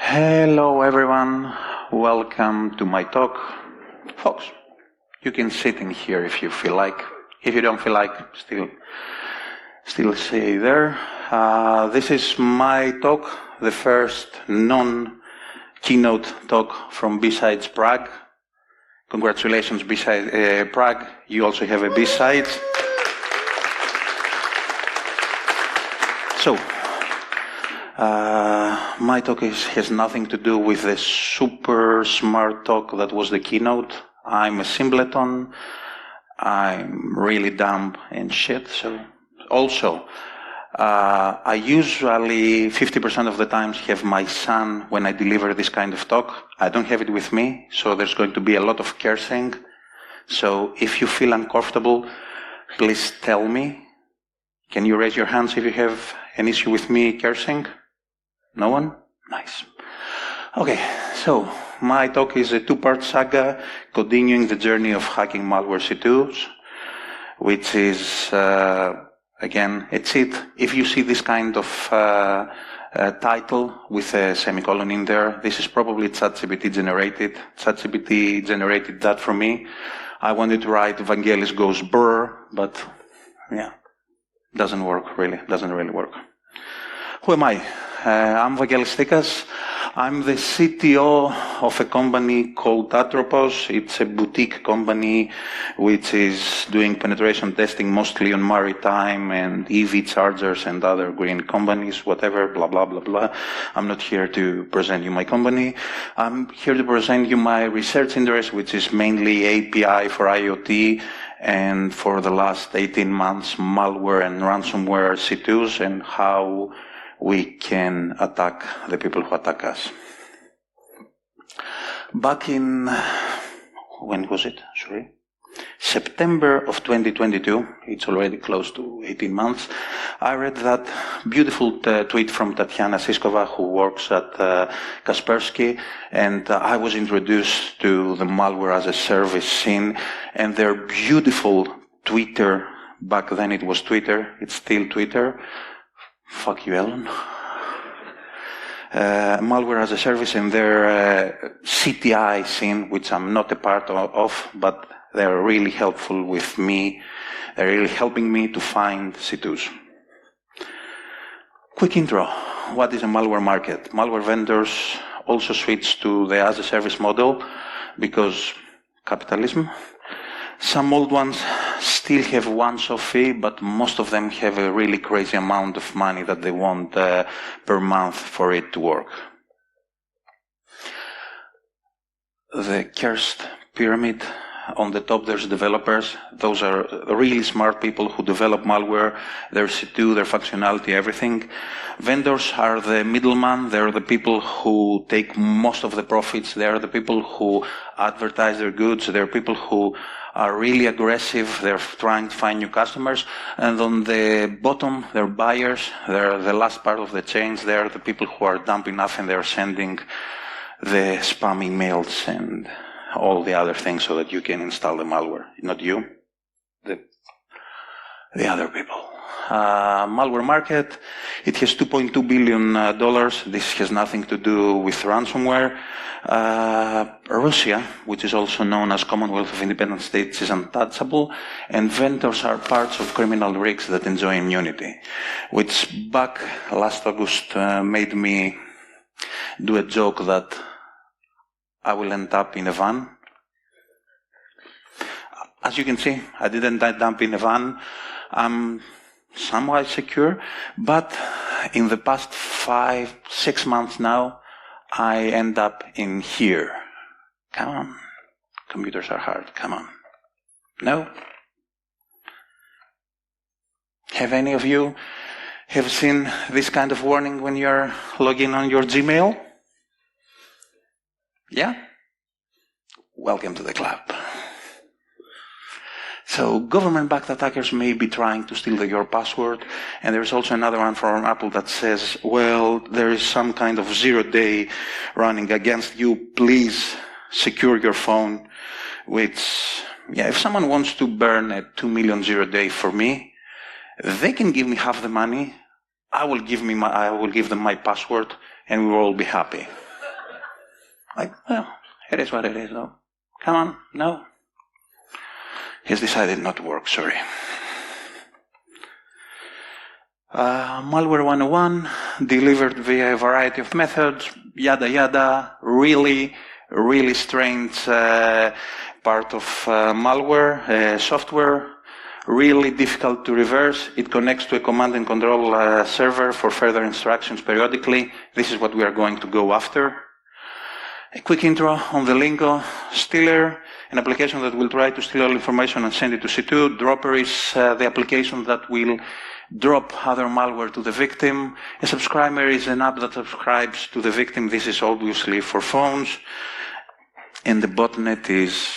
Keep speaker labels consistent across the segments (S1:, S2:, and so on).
S1: Hello everyone, welcome to my talk. Folks, you can sit in here if you feel like. If you don't feel like, still stay there. This is my talk, the first non-keynote talk from B-Sides Prague. Congratulations, B-Sides Prague. You also have a B-Side. So, my talk has nothing to do with the super smart talk that was the keynote. I'm a simpleton. I'm really dumb and shit. So, also, I usually 50% of the times have my son when I deliver this kind of talk. I don't have it with me, so there's going to be a lot of cursing. So, if you feel uncomfortable, please tell me. Can you raise your hands if you have an issue with me cursing? No one? Nice. Okay, so my talk is a two-part saga continuing the journey of hacking malware C2s, which is, again, a cheat. If you see this kind of title with a semicolon in there, this is probably ChatGPT generated. ChatGPT generated that for me. I wanted to write Vangelis goes brr, but yeah, doesn't work really, doesn't really work. Who am I? I'm Vangelis Stykas. I'm the CTO of a company called Atropos. It's a boutique company which is doing penetration testing mostly on maritime and EV chargers and other green companies, whatever, blah, blah, blah, blah. I'm not here to present you my company. I'm here to present you my research interest, which is mainly API for IoT, and for the last 18 months, malware and ransomware C2s and how we can attack the people who attack us. Back in, when was it? Sorry. September of 2022, it's already close to 18 months, I read that beautiful tweet from Tatiana Siskova, who works at Kaspersky, and I was introduced to the malware as a service scene, and their beautiful Twitter, back then it was Twitter, it's still Twitter, fuck you, Elon. Malware as a service in their CTI scene, which I'm not a part of, but they're really helpful with me. They're really helping me to find C2s. Quick intro. What is a malware market? Malware vendors also switch to the as a service model because capitalism. Some old ones still have once-off fee, but most of them have a really crazy amount of money that they want per month for it to work. The cursed pyramid. On the top there's developers. Those are really smart people who develop malware, their C2, their functionality, everything. Vendors are the middleman. They're the people who take most of the profits. They are the people who advertise their goods. They're people who are really aggressive. They're trying to find new customers. And on the bottom, they're buyers. They're the last part of the chains. They're the people who are dumb enough and they're sending the spam emails and all the other things so that you can install the malware. Not you, the other people. Malware market, it has $2.2 billion. This has nothing to do with ransomware. Russia, which is also known as Commonwealth of Independent States, is untouchable, and vendors are parts of criminal rigs that enjoy immunity, which back last August made me do a joke that I will end up in a van. As you can see, I didn't end up in a van. I'm somewhat secure, but in the past 5-6 months now, I end up in here. Come on. Computers are hard. Come on. No? Have any of you have seen this kind of warning when you're logging on your Gmail? Yeah? Welcome to the club. So government-backed attackers may be trying to steal your password, and there's also another one from Apple that says, well, there is some kind of 0-day running against you, please secure your phone, which, yeah, if someone wants to burn a 2 million 0-day for me, they can give me half the money, I will give them my password, and we will all be happy. Like, well, it is what it is, though. Come on, no. He's decided not to work, sorry. Malware 101, delivered via a variety of methods, yada yada, really strange part of malware software, really difficult to reverse. It connects to a command and control server for further instructions periodically. This is what we are going to go after. A quick intro on the lingo. Stealer, an application that will try to steal all information and send it to C2. Dropper is the application that will drop other malware to the victim. A subscriber is an app that subscribes to the victim. This is obviously for phones. And the botnet is,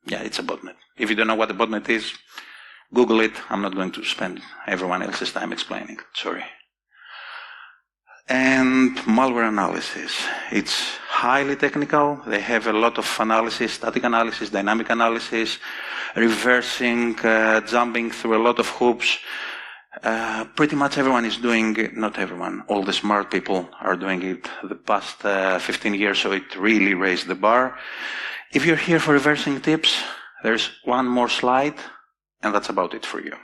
S1: it's a botnet. If you don't know what a botnet is, Google it. I'm not going to spend everyone else's time explaining it. Sorry. And malware analysis. It's highly technical. They have a lot of analysis, static analysis, dynamic analysis, reversing, jumping through a lot of hoops. Pretty much everyone is doing it, not everyone, all the smart people are doing it the past 15 years, so it really raised the bar. If you're here for reversing tips, there's one more slide, and that's about it for you.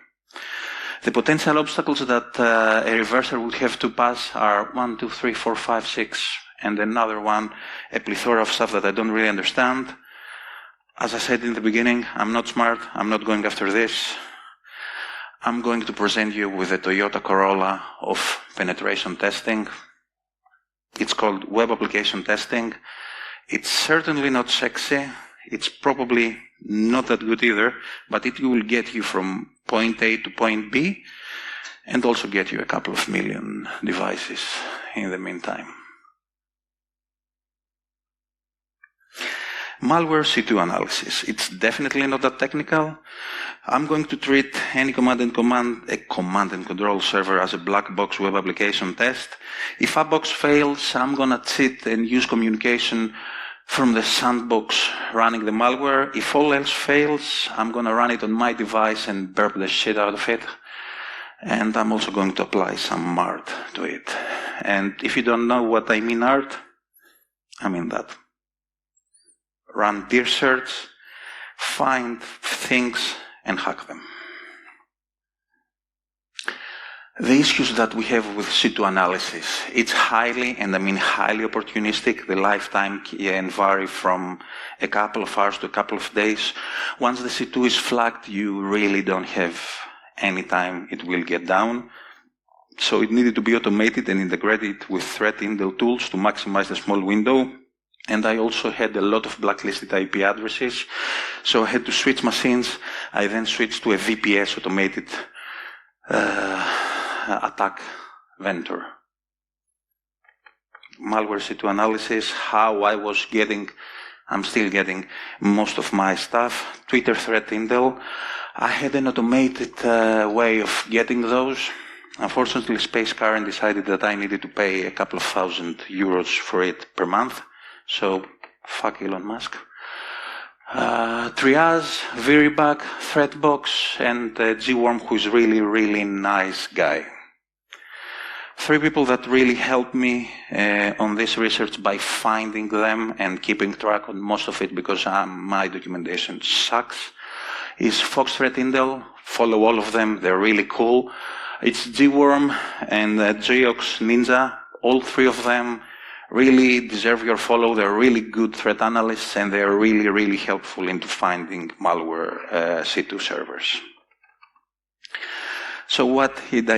S1: The potential obstacles that a reverser would have to pass are 1, 2, 3, 4, 5, 6, and another one, a plethora of stuff that I don't really understand. As I said in the beginning, I'm not smart, I'm not going after this. I'm going to present you with a Toyota Corolla of penetration testing. It's called web application testing. It's certainly not sexy. It's probably not that good either, but it will get you from point A to point B and also get you a couple of million devices in the meantime. Malware C2 analysis. It's definitely not that technical. I'm going to treat any command and control server as a black box web application test. If a box fails, I'm going to cheat and use communication from the sandbox running the malware. If all else fails, I'm going to run it on my device and burp the shit out of it. And I'm also going to apply some art to it. And if you don't know what I mean art, I mean that. Run dir search, find things, and hack them. The issues that we have with C2 analysis, it's highly, and I mean highly opportunistic. The lifetime can vary from a couple of hours to a couple of days. Once the C2 is flagged, you really don't have any time it will get down. So it needed to be automated and integrated with threat intel tools to maximize the small window. And I also had a lot of blacklisted IP addresses, so I had to switch machines. I then switched to a VPS automated attack vendor. Malware C2 analysis, how I was getting, I'm still getting most of my stuff. Twitter threat intel. I had an automated way of getting those. Unfortunately, Space Karen decided that I needed to pay a couple of €1,000 for it per month. So, fuck Elon Musk. Triage, Veriback, Threatbox, and G-Worm, who's really nice guy. 3 people that really helped me on this research by finding them and keeping track on most of it because my documentation sucks, is Fox Threat Intel. Follow all of them, they're really cool. It's G-Worm and Geox Ninja, all 3 of them. Really deserve your follow. They're really good threat analysts and they're really helpful into finding malware C2 servers. So what did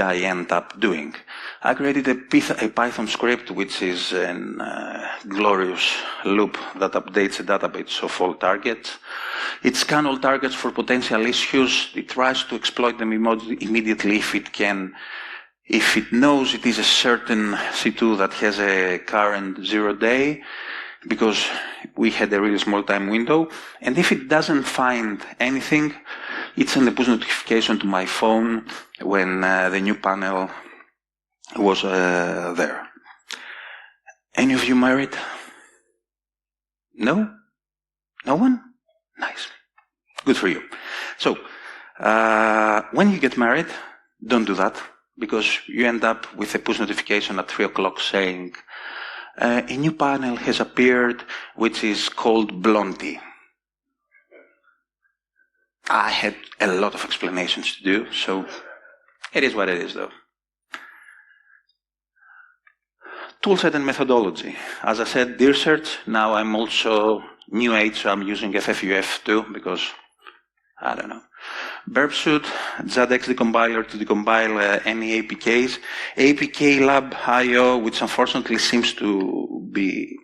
S1: I end up doing? I created a Python script which is a glorious loop that updates a database of all targets. It scans all targets for potential issues. It tries to exploit them immediately if it can. If it knows it is a certain C2 that has a current 0 day, because we had a really small time window, and if it doesn't find anything, it sends a push notification to my phone when the new panel was there. Any of you married? No? No one? Nice. Good for you. So, when you get married, don't do that. Because you end up with a push notification at 3 o'clock saying a new panel has appeared, which is called Blondie. I had a lot of explanations to do, so it is what it is, though. Toolset and methodology. As I said, dear search. Now I'm also new age, so I'm using FFUF too, because, I don't know. Burp suite, ZX decompiler to decompile any APKs. APK lab IO, which unfortunately seems to be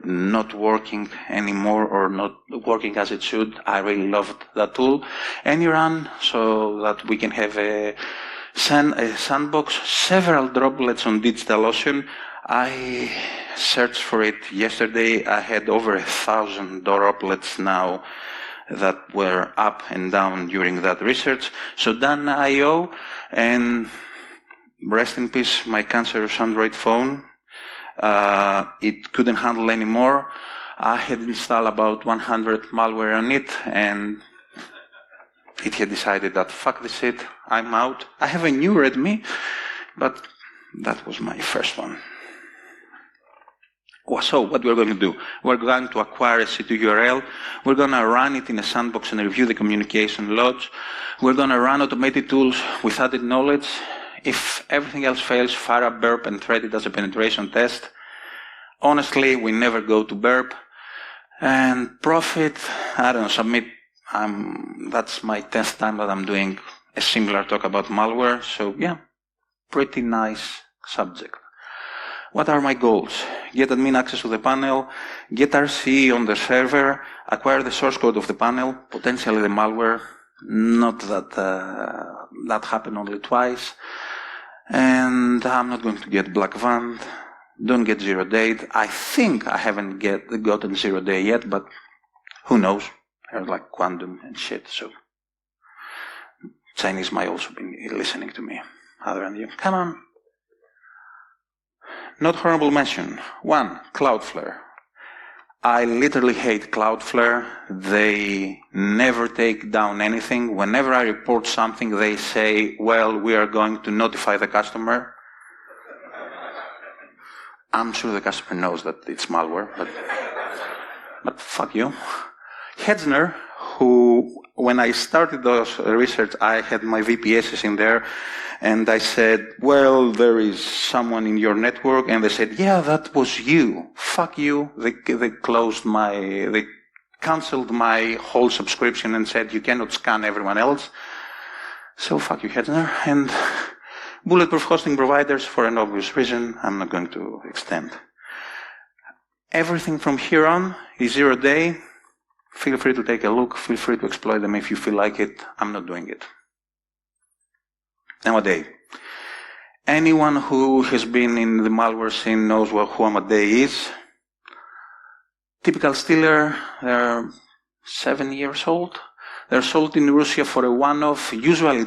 S1: not working anymore or not working as it should. I really loved that tool. AnyRun, so that we can have a sandbox, several droplets on DigitalOcean. I searched for it yesterday. I had over 1,000 droplets now that were up and down during that research. So done IO, and rest in peace, my cancerous Android phone. It couldn't handle anymore. I had installed about 100 malware on it, and it had decided that fuck this shit, I'm out. I have a new Redmi, but that was my first one. So what we're going to do, we're going to acquire a C2 URL, we're going to run it in a sandbox and review the communication logs, we're going to run automated tools with added knowledge. If everything else fails, fire up burp and thread it as a penetration test. Honestly, we never go to burp. And profit, I don't know, submit. That's my 10th time that I'm doing a similar talk about malware. So yeah, pretty nice subject. What are my goals? Get admin access to the panel, get RC on the server, acquire the source code of the panel, potentially the malware. Not that that happened only twice. And I'm not going to get Black Van. Don't get 0 date. I think I haven't gotten 0 day yet, but who knows? There's like quantum and shit, so Chinese might also be listening to me, other than you. Come on. Not horrible mention. 1, Cloudflare. I literally hate Cloudflare. They never take down anything. Whenever I report something, they say, well, we are going to notify the customer. I'm sure the customer knows that it's malware, but fuck you. Hetzner, who, when I started those research, I had my VPSs in there, and I said, well, there is someone in your network, and they said, yeah, that was you. Fuck you. They canceled my whole subscription and said, you cannot scan everyone else. So fuck you, Hetzner. And bulletproof hosting providers, for an obvious reason, I'm not going to extend. Everything from here on is 0 day. Feel free to take a look. Feel free to exploit them if you feel like it. I'm not doing it. Amadey. Anyone who has been in the malware scene knows who Amadey is. Typical stealer. They're 7 years old. They're sold in Russia for a one-off, usually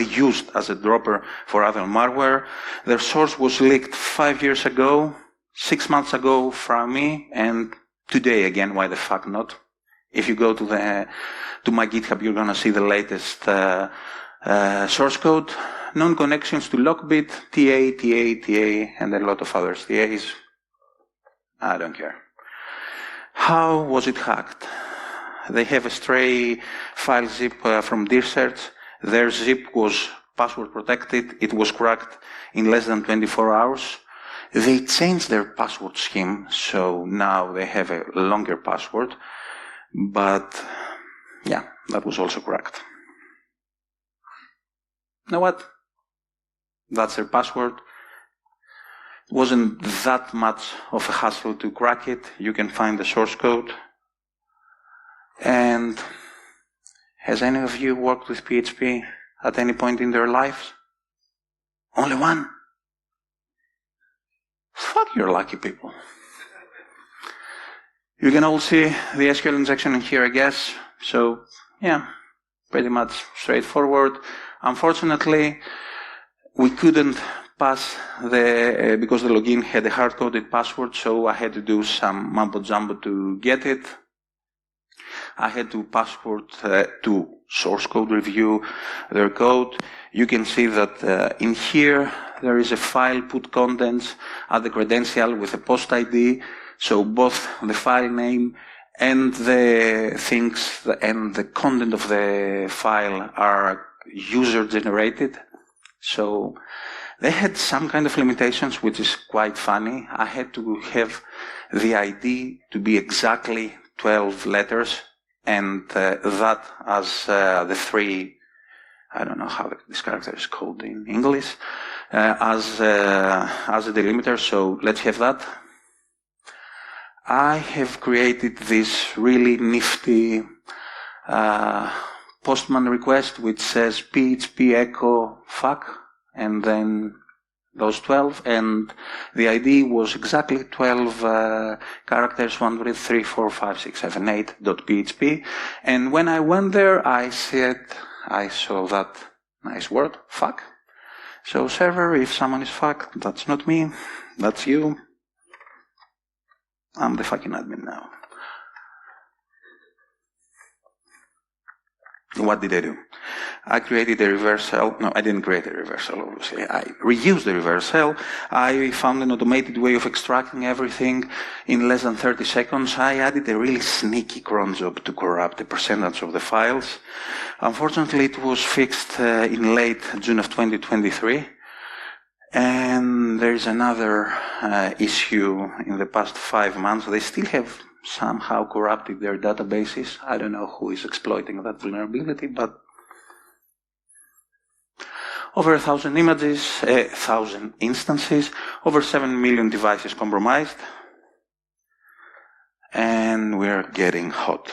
S1: used as a dropper for other malware. Their source was leaked 5 years ago, 6 months ago from me, and today again. Why the fuck not? If you go to my GitHub, you're gonna see the latest source code. Known connections to Lockbit, TA, and a lot of other TAs. I don't care. How was it hacked? They have a stray file zip from DearSearch. Their zip was password protected. It was cracked in less than 24 hours. They changed their password scheme, so now they have a longer password. But yeah, that was also cracked. You know what? That's their password. It wasn't that much of a hassle to crack it. You can find the source code. And has any of you worked with PHP at any point in their lives? Only one? Fuck, you're lucky people. You can all see the SQL injection in here, I guess. So, yeah, pretty much straightforward. Unfortunately, we couldn't pass because the login had a hard-coded password, so I had to do some mumbo-jumbo to get it. I had to to source code review their code. You can see that in here there is a file put contents at the credential with a post ID, so both the file name and the things and the content of the file are user generated. So they had some kind of limitations, which is quite funny. I had to have the ID to be exactly 12 letters, and that as the three, I don't know how this character is called in English, as a delimiter. So let's have that. I have created this really nifty postman request which says PHP echo fuck, and then those 12, and the ID was exactly 12 characters, 1, 2, 3, 4, 5, 6, 7, 8.php. And when I went there, I saw that nice word, fuck. So server, if someone is fuck, that's not me, that's you. I'm the fucking admin now. What did I do? I created a reverse shell. No, I didn't create a reverse shell, obviously. I reused the reverse shell. I found an automated way of extracting everything in less than 30 seconds. I added a really sneaky cron job to corrupt the percentage of the files. Unfortunately, it was fixed in late June of 2023. And there is another issue in the past 5 months. They still have somehow corrupted their databases. I don't know who is exploiting that vulnerability, but over 1,000 images, 1,000 instances, over 7 million devices compromised, and we're getting hot.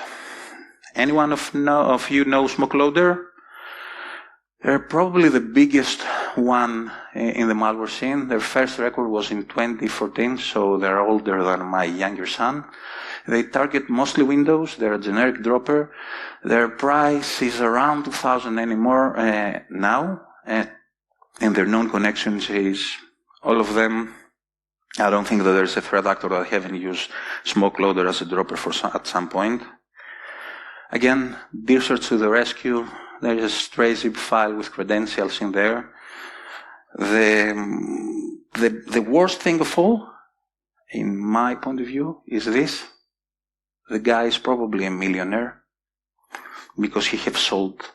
S1: Anyone of you know SmokeLoader? They're probably the biggest one in the malware scene. Their first record was in 2014, so they're older than my younger son. They target mostly Windows. They're a generic dropper. Their price is around 2,000 anymore now, and their known connections is all of them. I don't think that there's a threat actor that haven't used SmokeLoader as a dropper at some point. Again, dear search to the rescue. There is a stray zip file with credentials in there. The worst thing of all, in my point of view, is this. The guy is probably a millionaire because he has sold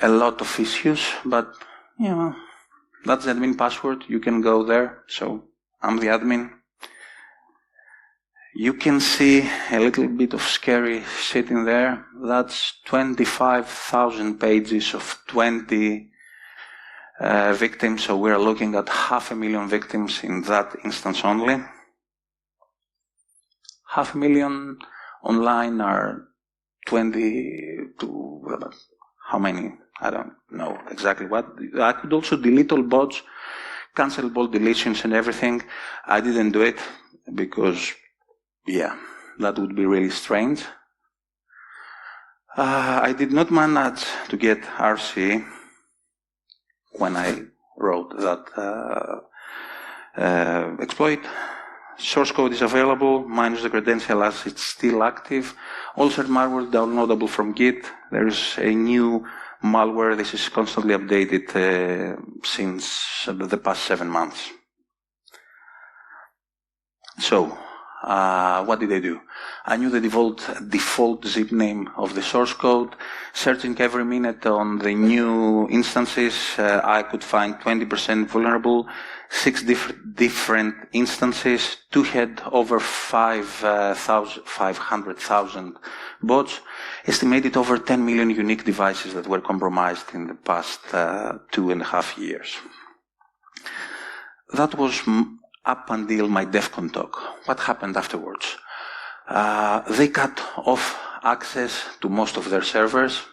S1: a lot of issues, but, you know, that's the admin password. You can go there. So I'm the admin. You can see a little bit of scary shit in there. That's 25,000 pages of 20 victims. So we're looking at 500,000 victims in that instance only. 500,000 online are 20 to how many? I don't know exactly what. I could also delete all bots, cancel all deletions and everything. I didn't do it because, yeah, that would be really strange. I did not manage to get RC when I wrote that exploit. Source code is available, minus the credential as it's still active. All certain malware downloadable from Git. There is a new malware. This is constantly updated since the past 7 months. So, what did I do? I knew the default zip name of the source code. Searching every minute on the new instances, I could find 20% vulnerable, 6 different instances, 2 had over 500,000 bots, estimated over 10 million unique devices that were compromised in the past 2.5 years. That was up until my DEFCON talk. What happened afterwards? They cut off access to most of their servers,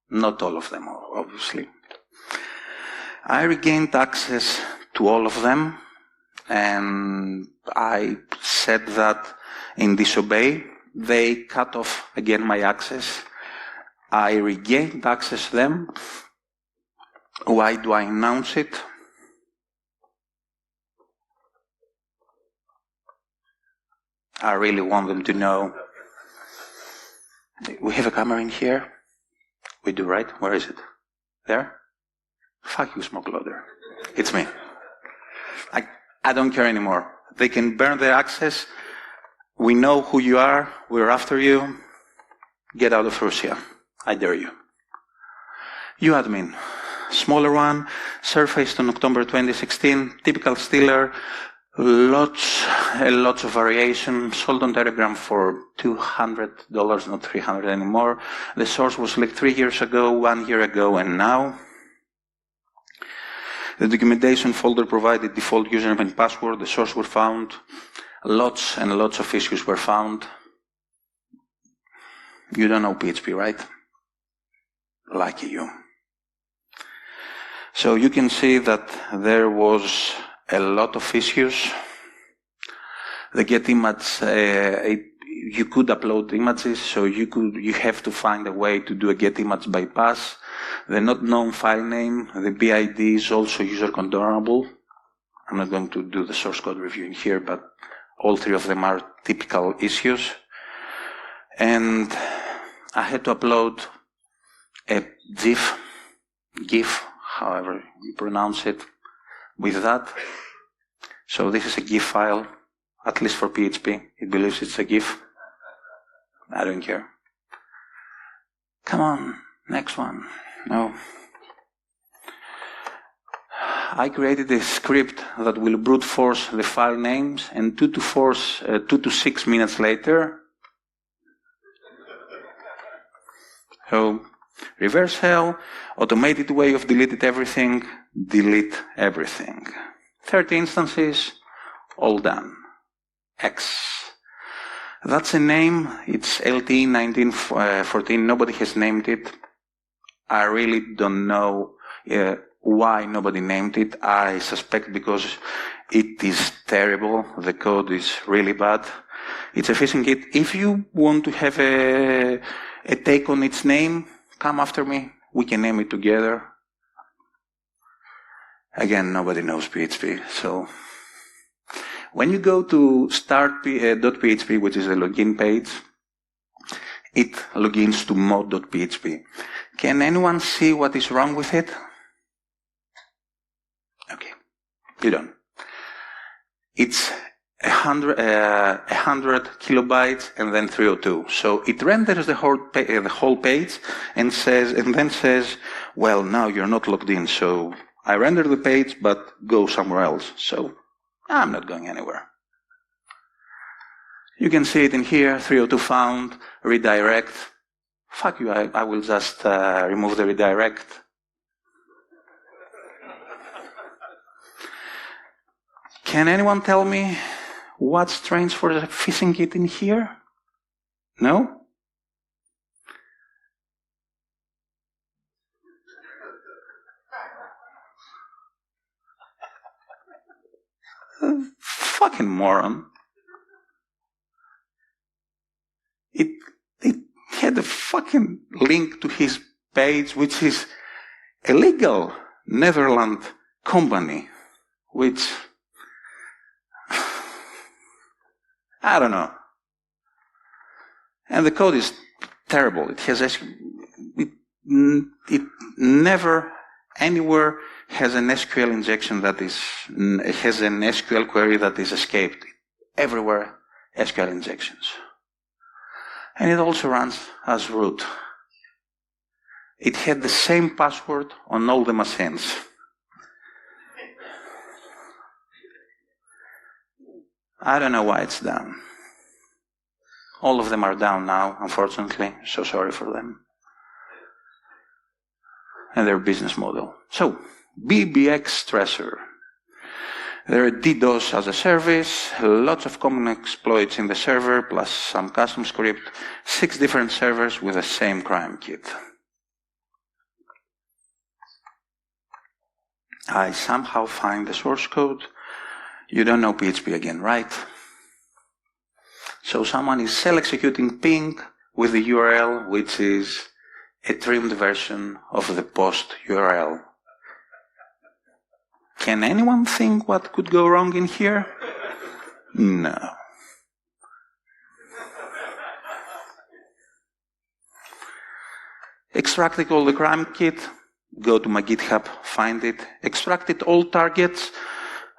S1: not all of them, obviously. I regained access to all of them, and I said that in disobey. They cut off again my access. I regained access to them. Why do I announce it? I really want them to know. We have a camera in here. We do, right? Where is it? There? Fuck you, SmokeLoader. It's me. I don't care anymore. They can burn their access. We know who you are. We're after you. Get out of Russia. I dare you. uAdmin. Smaller one, surfaced on October 2016. Typical stealer. Lots of variation. Sold on Telegram for $200, not $300 anymore. The source was like 3 years ago, 1 year ago, and now. The documentation folder provided default username and password. The source were found. Lots and lots of issues were found. You don't know PHP, right? Lucky you. So you can see that there was a lot of issues. The get image, you could upload images, so you have to find a way to do a get image bypass. The not known file name, the BID is also user controllable. I'm not going to do the source code review in here, but all three of them are typical issues. And I had to upload a GIF, however you pronounce it, with that. So this is a GIF file, at least for PHP. It believes it's a GIF. I don't care. Come on, next one. No. I created a script that will brute force the file names, and 2 to 6 minutes later, so reverse hell, automated way of delete everything. 30 instances, all done. X. That's a name, it's LT 1914, nobody has named it. I really don't know why nobody named it. I suspect because it is terrible, the code is really bad. It's a phishing kit. If you want to have a take on its name, come after me, we can name it together. Again, nobody knows PHP, so when you go to start.php, which is the login page, it logins to mod.php. Can anyone see what is wrong with it? Okay, you don't. It's 100 kilobytes and then 302. So it renders the whole page and then says, well, now you're not logged in, so I render the page, but go somewhere else. So I'm not going anywhere. You can see it in here, 302 found, redirect. Fuck you, I will just remove the redirect. Can anyone tell me what's strange for the phishing kit in here? No? Fucking moron. It had a fucking link to his page, which is a legal Netherlands company, which I don't know. And the code is terrible. It never anywhere has an SQL injection has an SQL query that is escaped. Everywhere, SQL injections. And it also runs as root. It had the same password on all the machines. I don't know why it's down. All of them are down now, unfortunately. So sorry for them. And their business model. So, BBX stressor. There are DDoS-as-a-service, lots of common exploits in the server, plus some custom script, 6 different servers with the same crime kit. I somehow find the source code. You don't know PHP again, right? So someone is executing ping with the URL, which is a trimmed version of the post URL. Can anyone think what could go wrong in here? No. Extracted all the crime kit, go to my GitHub, find it, extracted all targets,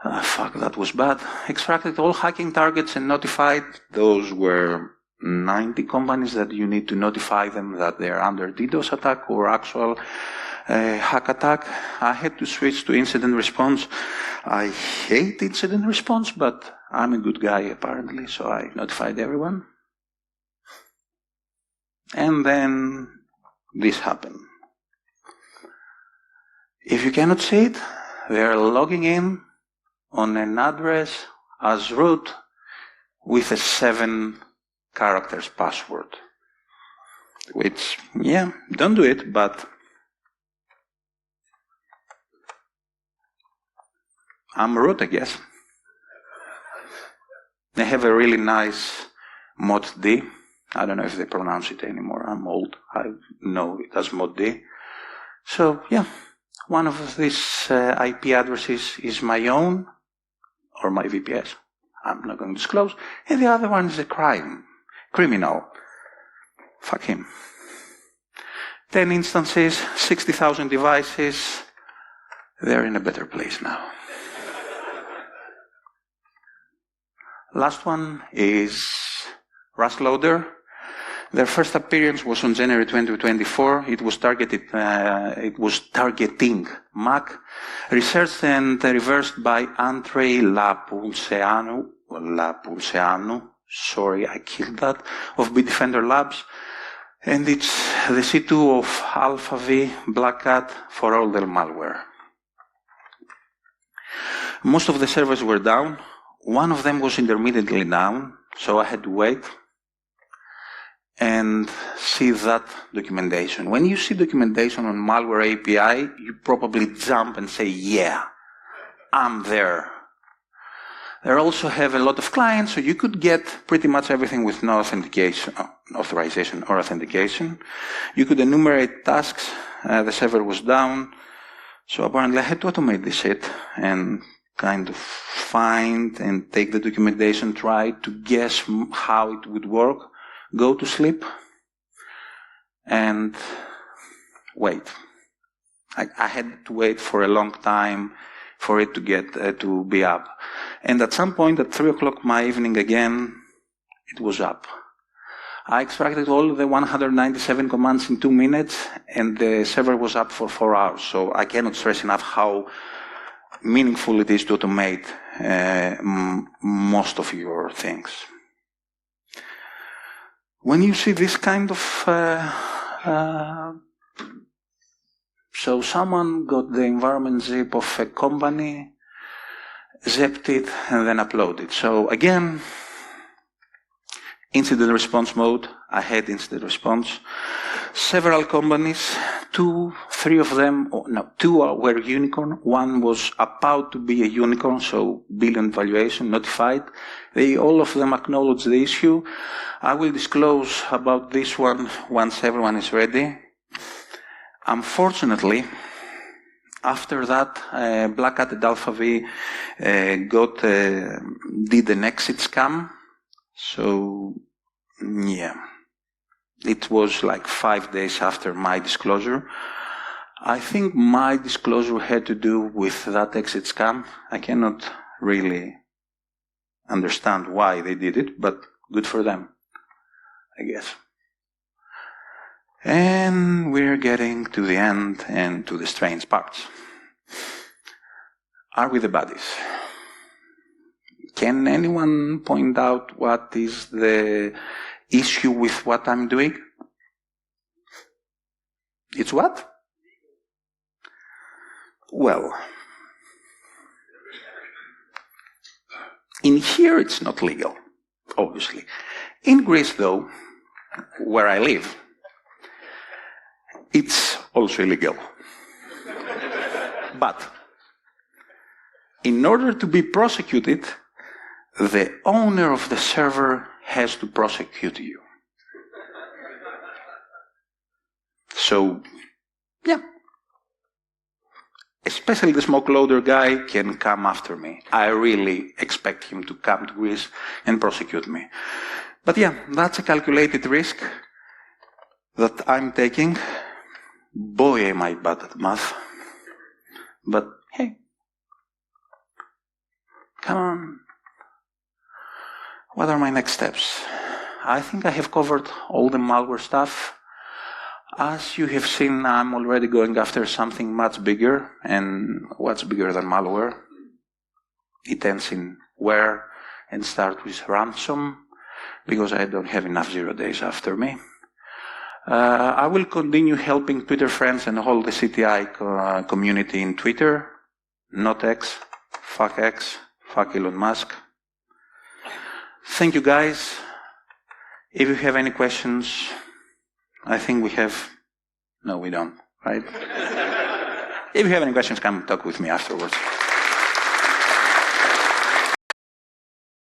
S1: Fuck, that was bad. Extracted all hacking targets and notified. Those were 90 companies that you need to notify them that they're under DDoS attack or actual hack attack. I had to switch to incident response. I hate incident response, but I'm a good guy apparently, so I notified everyone. And then this happened. If you cannot see it, they're logging in on an address as root with a 7 characters password. Which, yeah, don't do it, but I'm root, I guess. They have a really nice mod D. I don't know if they pronounce it anymore. I'm old. I know it as mod D. So, yeah, one of these IP addresses is my own, or my VPS. I'm not going to disclose. And the other one is a criminal. Fuck him. 10 instances, 60,000 devices. They're in a better place now. Last one is Rust Loader. Their first appearance was on January 2024. It was targeting Mac, researched and reversed by Andrei Lapulceanu. Sorry, I killed that, of Bitdefender Labs. And it's the C2 of Alpha V Black Cat for all their malware. Most of the servers were down. One of them was intermittently down, so I had to wait and see that documentation. When you see documentation on Malware API, you probably jump and say, yeah, I'm there. They also have a lot of clients, so you could get pretty much everything with no authorization or authentication. You could enumerate tasks. The server was down. So apparently I had to automate this shit and kind of find and take the documentation, try to guess how it would work, go to sleep, and wait. I had to wait for a long time for it to get to be up. And at some point at 3 o'clock my evening again, it was up. I extracted all the 197 commands in 2 minutes, and the server was up for 4 hours. So I cannot stress enough how meaningful it is to automate most of your things. When you see this kind of so someone got the environment zip of a company, zipped it, and then uploaded it. So again, incident response mode. I had incident response. Several companies, 2 were unicorn. One was about to be a unicorn, so billion valuation, notified. All of them acknowledged the issue. I will disclose about this one once everyone is ready. Unfortunately, after that, Black Hat and Alpha V did an exit scam. So, yeah, it was like 5 days after my disclosure. I think my disclosure had to do with that exit scam. I cannot really understand why they did it, but good for them, I guess. And we're getting to the end and to the strange parts. Are we the baddies? Can anyone point out what is the issue with what I'm doing? It's what? Well, in here it's not legal, obviously. In Greece, though, where I live, it's also illegal. But in order to be prosecuted, the owner of the server has to prosecute you. So, yeah. Especially the smoke loader guy can come after me. I really expect him to come to Greece and prosecute me. But yeah, that's a calculated risk that I'm taking. Boy, am I bad at math. But hey, Come on. What are my next steps? I think I have covered all the malware stuff. As you have seen, I'm already going after something much bigger. And what's bigger than malware? It ends in where and start with ransom, because I don't have enough 0 days after me. I will continue helping Twitter friends and all the CTI community in Twitter. Not X. Fuck Elon Musk. Thank you, guys. If you have any questions, I think we have... No, we don't, right? If you have any questions, come talk with me afterwards.